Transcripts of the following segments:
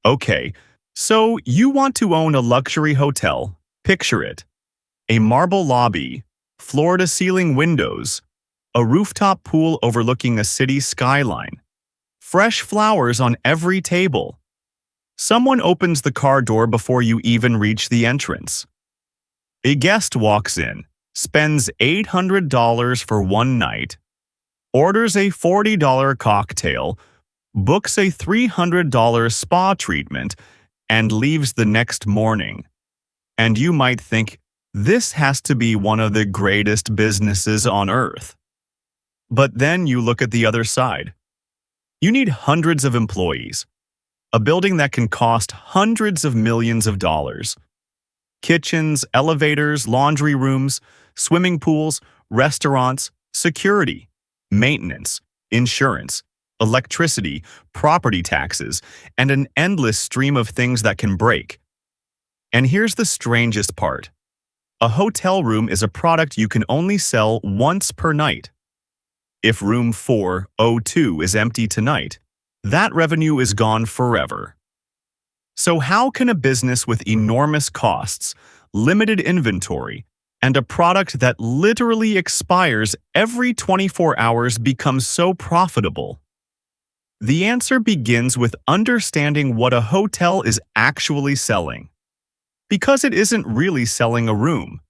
Okay, so you want to own a luxury hotel. Picture it. A marble lobby, floor-to-ceiling windows, a rooftop pool overlooking a city skyline, fresh flowers on every table. Someone opens the car door before you even reach the entrance. A guest walks in, spends $800 for one night, orders a $40 cocktail, books a $300 spa treatment, and leaves the next morning. And you might think, this has to be one of the greatest businesses on earth. But then you look at the other side. You need hundreds of employees, a building that can cost hundreds of millions of dollars. Kitchens, elevators, laundry rooms, swimming pools, restaurants, security, maintenance, insurance, electricity, property taxes, and an endless stream of things that can break. And here's the strangest part. A hotel room is a product you can only sell once per night. If room 402 is empty tonight, that revenue is gone forever. So how can a business with enormous costs, limited inventory, and a product that literally expires every 24 hours become so profitable? The answer begins with understanding what a hotel is actually selling. Because it isn't really selling a room.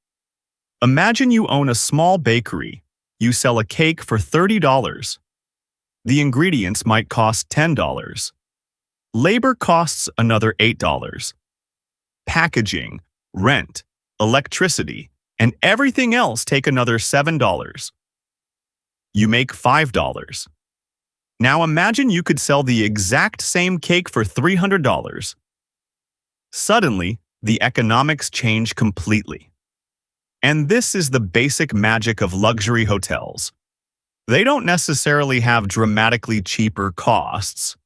Imagine you own a small bakery. You sell a cake for $30. The ingredients might cost $10. Labor costs another $8. Packaging, rent, electricity, and everything else take another $7. You make $5. Now imagine you could sell the exact same cake for $300. Suddenly, the economics change completely. And this is the basic magic of luxury hotels. They don't necessarily have dramatically cheaper costs.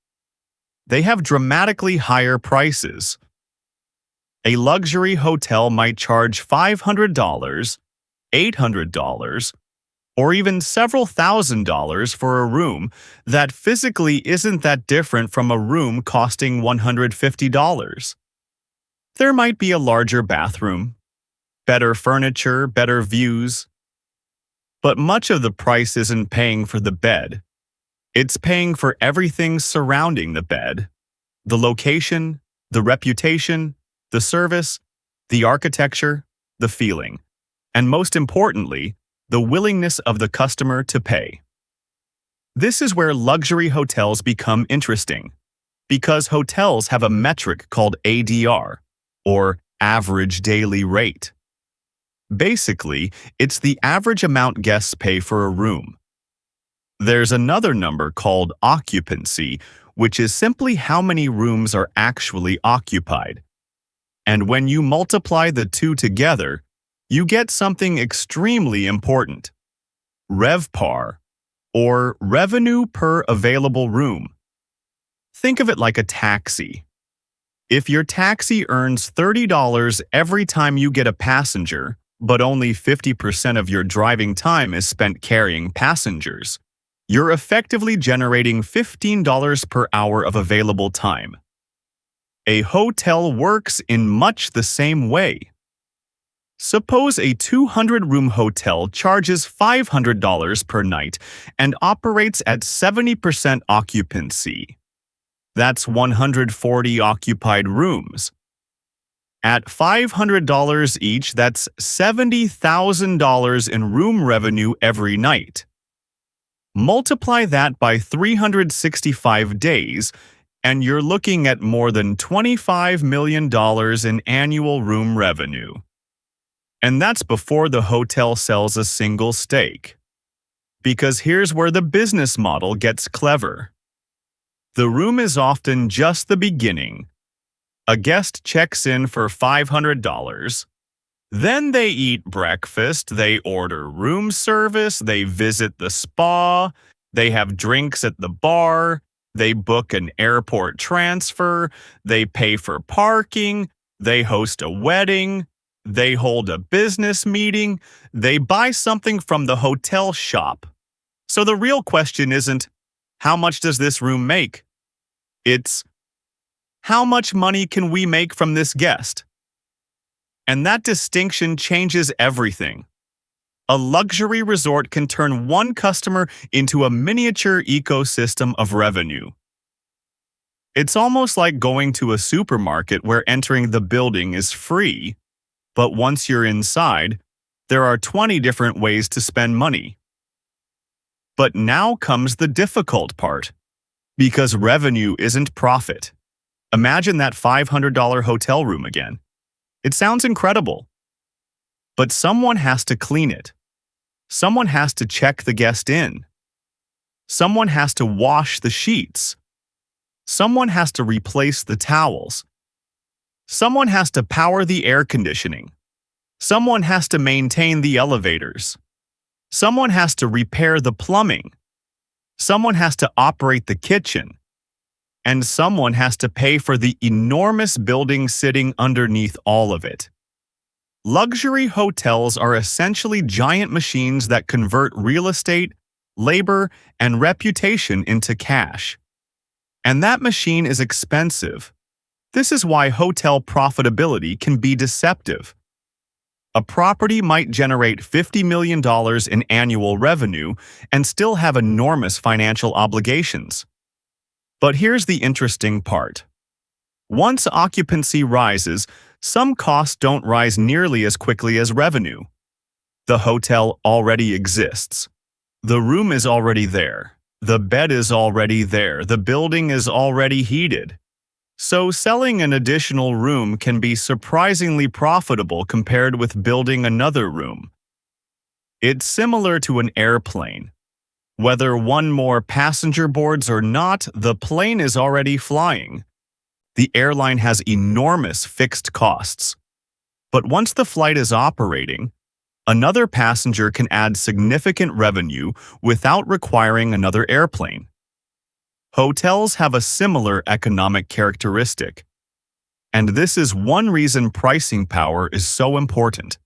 They have dramatically higher prices. A luxury hotel might charge $500, $800, or even several $1,000s for a room that physically isn't that different from a room costing $150. There might be a larger bathroom, better furniture, better views. But much of the price isn't paying for the bed. It's paying for everything surrounding the bed. The location, the reputation, the service, the architecture, the feeling, and most importantly, the willingness of the customer to pay. This is where luxury hotels become interesting, because hotels have a metric called ADR, or average daily rate. Basically, it's the average amount guests pay for a room. There's another number called occupancy, which is simply how many rooms are actually occupied. And when you multiply the two together, you get something extremely important. RevPAR, or revenue per available room. Think of it like a taxi. If your taxi earns $30 every time you get a passenger, but only 50% of your driving time is spent carrying passengers, you're effectively generating $15 per hour of available time. A hotel works in much the same way. Suppose a 200-room hotel charges $500 per night and operates at 70% occupancy. That's 140 occupied rooms. At $500 each, that's $70,000 in room revenue every night. Multiply that by 365 days, and you're looking at more than $25 million in annual room revenue. And that's before the hotel sells a single steak. Because here's where the business model gets clever. The room is often just the beginning. A guest checks in for $500. Then they eat breakfast, they order room service, they visit the spa, they have drinks at the bar, they book an airport transfer, they pay for parking, they host a wedding, they hold a business meeting, they buy something from the hotel shop. So the real question isn't, how much does this room make? It's, How much money can we make from this guest? And that distinction changes everything. A luxury resort can turn one customer into a miniature ecosystem of revenue. It's almost like going to a supermarket where entering the building is free, but once you're inside, there are 20 different ways to spend money. But now comes the difficult part, because revenue isn't profit. Imagine that $500 hotel room again. It sounds incredible. But someone has to clean it. Someone has to check the guest in. Someone has to wash the sheets. Someone has to replace the towels. Someone has to power the air conditioning. Someone has to maintain the elevators. Someone has to repair the plumbing. Someone has to operate the kitchen. And someone has to pay for the enormous building sitting underneath all of it. Luxury hotels are essentially giant machines that convert real estate, labor, and reputation into cash. And that machine is expensive. This is why hotel profitability can be deceptive. A property might generate $50 million in annual revenue and still have enormous financial obligations. But here's the interesting part. Once occupancy rises, some costs don't rise nearly as quickly as revenue. The hotel already exists. The room is already there. The bed is already there. The building is already heated. So selling an additional room can be surprisingly profitable compared with building another room. It's similar to an airplane. Whether one more passenger boards or not, the plane is already flying. The airline has enormous fixed costs. But once the flight is operating, another passenger can add significant revenue without requiring another airplane. Hotels have a similar economic characteristic. And this is one reason pricing power is so important.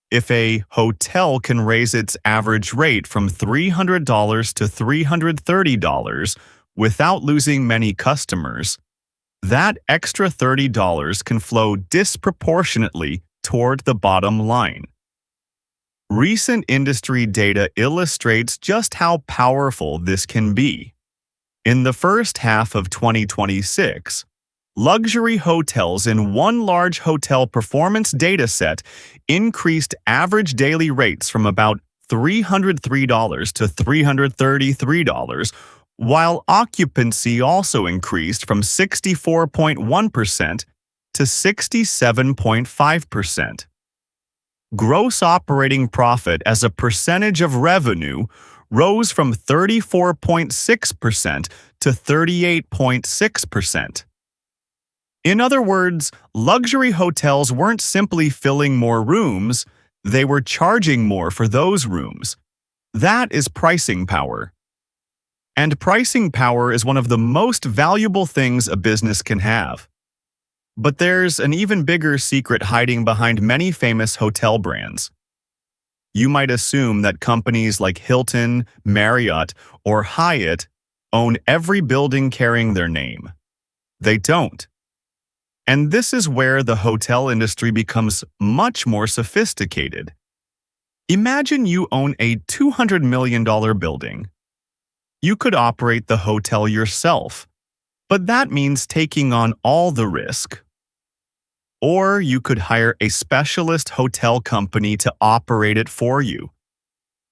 If a hotel can raise its average rate from $300 to $330 without losing many customers, that extra $30 can flow disproportionately toward the bottom line. Recent industry data illustrates just how powerful this can be. In the first half of 2026, luxury hotels in one large hotel performance dataset increased average daily rates from about $303 to $333, while occupancy also increased from 64.1% to 67.5%. Gross operating profit as a percentage of revenue rose from 34.6% to 38.6%. In other words, luxury hotels weren't simply filling more rooms, they were charging more for those rooms. That is pricing power. And pricing power is one of the most valuable things a business can have. But there's an even bigger secret hiding behind many famous hotel brands. You might assume that companies like Hilton, Marriott, or Hyatt own every building carrying their name. They don't. And this is where the hotel industry becomes much more sophisticated. Imagine you own a $200 million building. You could operate the hotel yourself, but that means taking on all the risk. Or you could hire a specialist hotel company to operate it for you.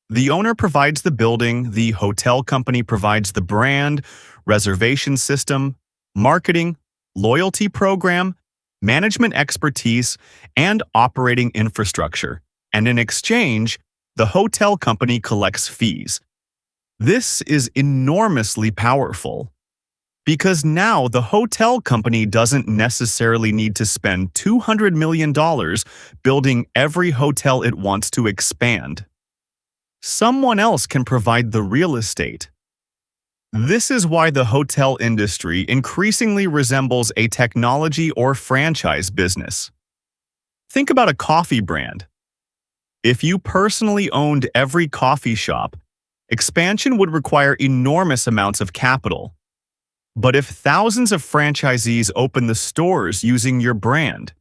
The owner provides the building, the hotel company provides the brand, reservation system, marketing, loyalty program, management expertise, and operating infrastructure. And in exchange, the hotel company collects fees. This is enormously powerful. Because now the hotel company doesn't necessarily need to spend $200 million building every hotel it wants to expand. Someone else can provide the real estate. This is why the hotel industry increasingly resembles a technology or franchise business. Think about a coffee brand. If you personally owned every coffee shop, expansion would require enormous amounts of capital. But if thousands of franchisees open the stores using your brand,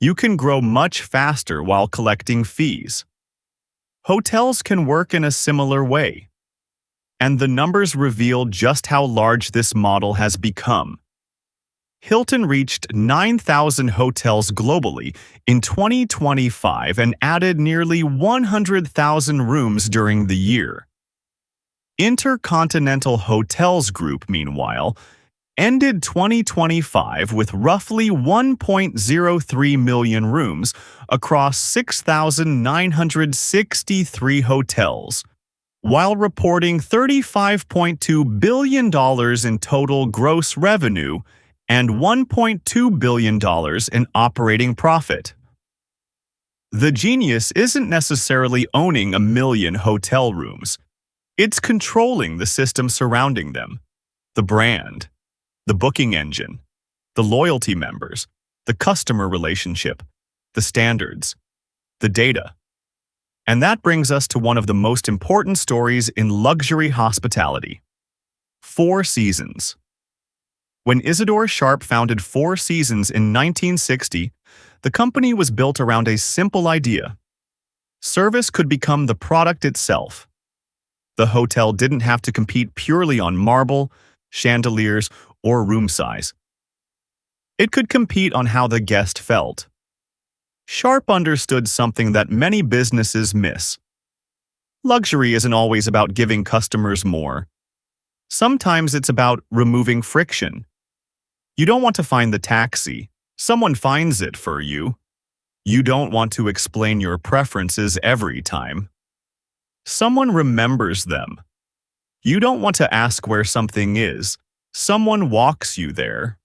you can grow much faster while collecting fees. Hotels can work in a similar way, and the numbers reveal just how large this model has become. Hilton reached 9,000 hotels globally in 2025 and added nearly 100,000 rooms during the year. Intercontinental Hotels Group, meanwhile, ended 2025 with roughly 1.03 million rooms across 6,963 hotels, while reporting $35.2 billion in total gross revenue and $1.2 billion in operating profit. The genius isn't necessarily owning a million hotel rooms. It's controlling the system surrounding them, the brand, the booking engine, the loyalty members, the customer relationship, the standards, the data. And that brings us to one of the most important stories in luxury hospitality: Four Seasons. When Isidore Sharp founded Four Seasons in 1960, the company was built around a simple idea. Service could become the product itself. The hotel didn't have to compete purely on marble, chandeliers, or room size. It could compete on how the guest felt. Sharp understood something that many businesses miss. Luxury isn't always about giving customers more. Sometimes it's about removing friction. You don't want to find the taxi. Someone finds it for you. You don't want to explain your preferences every time. Someone remembers them. You don't want to ask where something is. Someone walks you there.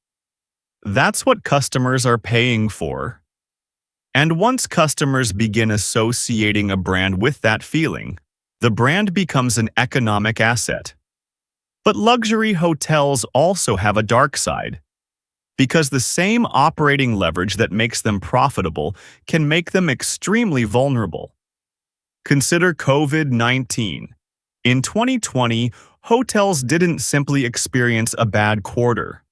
That's what customers are paying for. And once customers begin associating a brand with that feeling, the brand becomes an economic asset. But luxury hotels also have a dark side, because the same operating leverage that makes them profitable can make them extremely vulnerable. Consider COVID-19. In 2020, hotels didn't simply experience a bad quarter.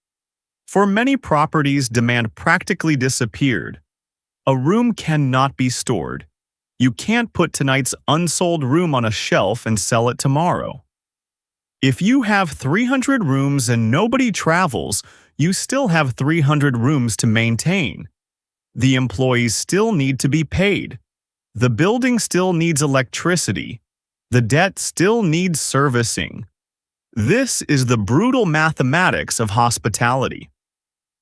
For many properties, demand practically disappeared. A room cannot be stored. You can't put tonight's unsold room on a shelf and sell it tomorrow. If you have 300 rooms and nobody travels, you still have 300 rooms to maintain. The employees still need to be paid. The building still needs electricity. The debt still needs servicing. This is the brutal mathematics of hospitality.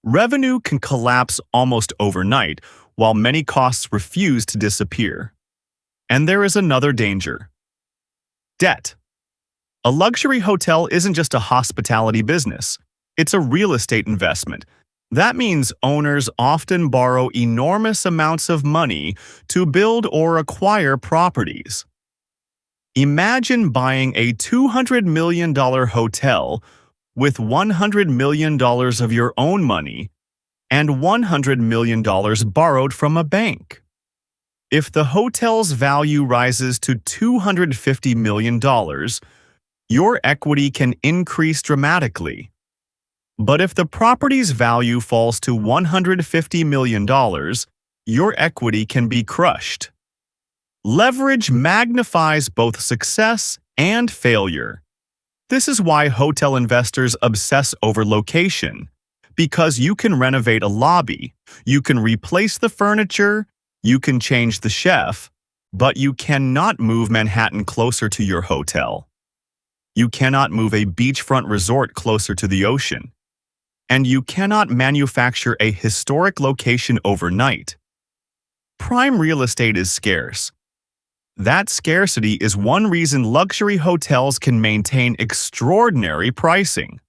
Revenue can collapse almost overnight, while many costs refuse to disappear. And there is another danger: debt. A luxury hotel isn't just a hospitality business. It's a real estate investment. That means owners often borrow enormous amounts of money to build or acquire properties. Imagine buying a $200 million hotel with $100 million of your own money and $100 million borrowed from a bank. If the hotel's value rises to $250 million, your equity can increase dramatically. But if the property's value falls to $150 million, your equity can be crushed. Leverage magnifies both success and failure. This is why hotel investors obsess over location, because you can renovate a lobby, you can replace the furniture, you can change the chef, but you cannot move Manhattan closer to your hotel. You cannot move a beachfront resort closer to the ocean. And you cannot manufacture a historic location overnight. Prime real estate is scarce. That scarcity is one reason luxury hotels can maintain extraordinary pricing.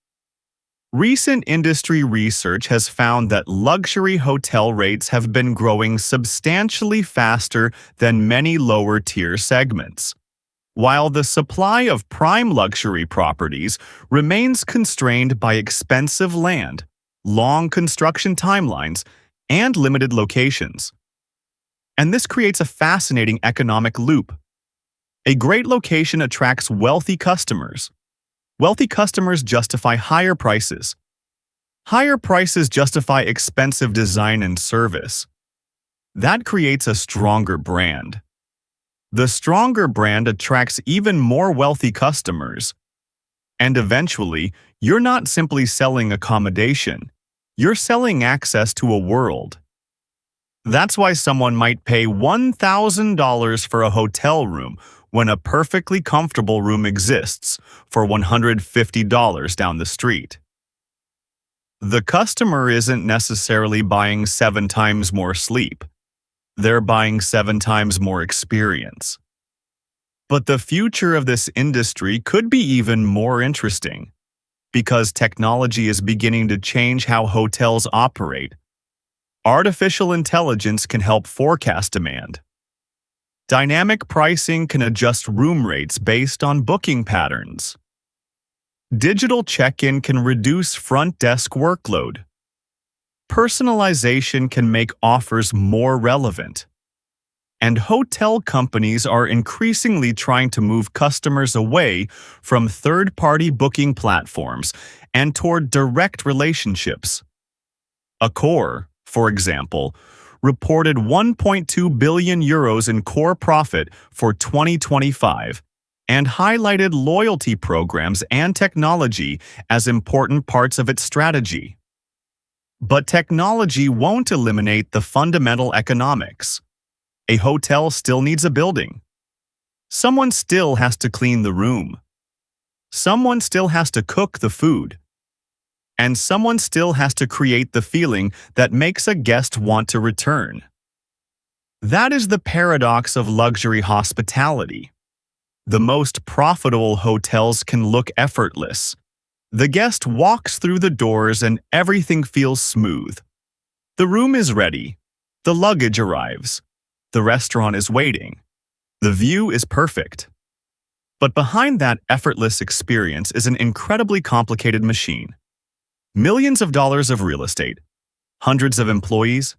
Recent industry research has found that luxury hotel rates have been growing substantially faster than many lower-tier segments, while the supply of prime luxury properties remains constrained by expensive land, long construction timelines, and limited locations. And this creates a fascinating economic loop. A great location attracts wealthy customers. Wealthy customers justify higher prices. Higher prices justify expensive design and service. That creates a stronger brand. The stronger brand attracts even more wealthy customers. And eventually, you're not simply selling accommodation. You're selling access to a world. That's why someone might pay $1,000 for a hotel room when a perfectly comfortable room exists for $150 down the street. The customer isn't necessarily buying 7 times more sleep. They're buying 7 times more experience. But the future of this industry could be even more interesting, because technology is beginning to change how hotels operate. Artificial intelligence can help forecast demand. Dynamic pricing can adjust room rates based on booking patterns. Digital check-in can reduce front desk workload. Personalization can make offers more relevant. And hotel companies are increasingly trying to move customers away from third-party booking platforms and toward direct relationships. Accor, for example, reported 1.2 billion euros in core profit for 2025 and highlighted loyalty programs and technology as important parts of its strategy. But technology won't eliminate the fundamental economics. A hotel still needs a building. Someone still has to clean the room. Someone still has to cook the food. And someone still has to create the feeling that makes a guest want to return. That is the paradox of luxury hospitality. The most profitable hotels can look effortless. The guest walks through the doors and everything feels smooth. The room is ready. The luggage arrives. The restaurant is waiting. The view is perfect. But behind that effortless experience is an incredibly complicated machine. Millions of dollars of real estate, hundreds of employees,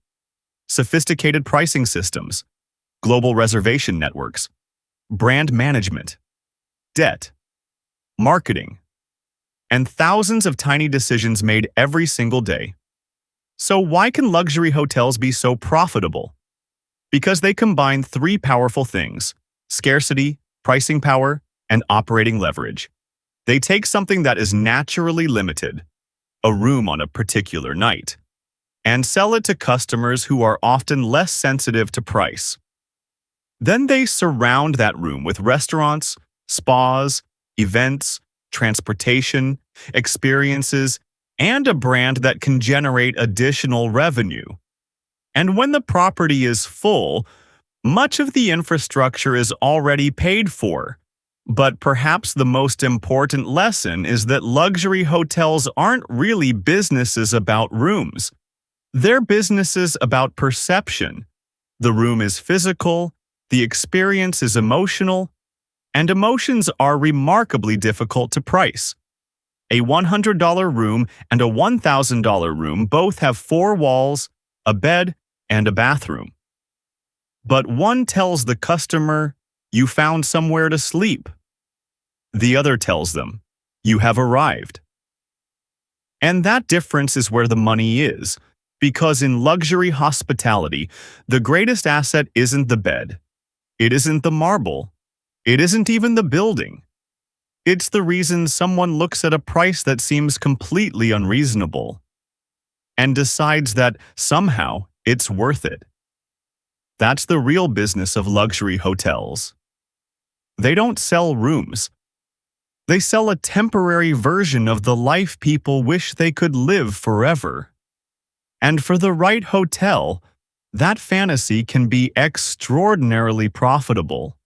sophisticated pricing systems, global reservation networks, brand management, debt, marketing, and thousands of tiny decisions made every single day. So why can luxury hotels be so profitable? Because they combine 3 powerful things: scarcity, pricing power, and operating leverage. They take something that is naturally limited, a room on a particular night, and sell it to customers who are often less sensitive to price. Then they surround that room with restaurants, spas, events, transportation, experiences, and a brand that can generate additional revenue. And when the property is full, much of the infrastructure is already paid for. But perhaps the most important lesson is that luxury hotels aren't really businesses about rooms. They're businesses about perception. The room is physical, the experience is emotional, and emotions are remarkably difficult to price. A $100 room and a $1,000 room both have 4 walls, a bed, and a bathroom. But one tells the customer, "You found somewhere to sleep." The other tells them, "You have arrived." And that difference is where the money is, because in luxury hospitality, the greatest asset isn't the bed. It isn't the marble. It isn't even the building. It's the reason someone looks at a price that seems completely unreasonable and decides that somehow it's worth it. That's the real business of luxury hotels. They don't sell rooms. They sell a temporary version of the life people wish they could live forever. And for the right hotel, that fantasy can be extraordinarily profitable.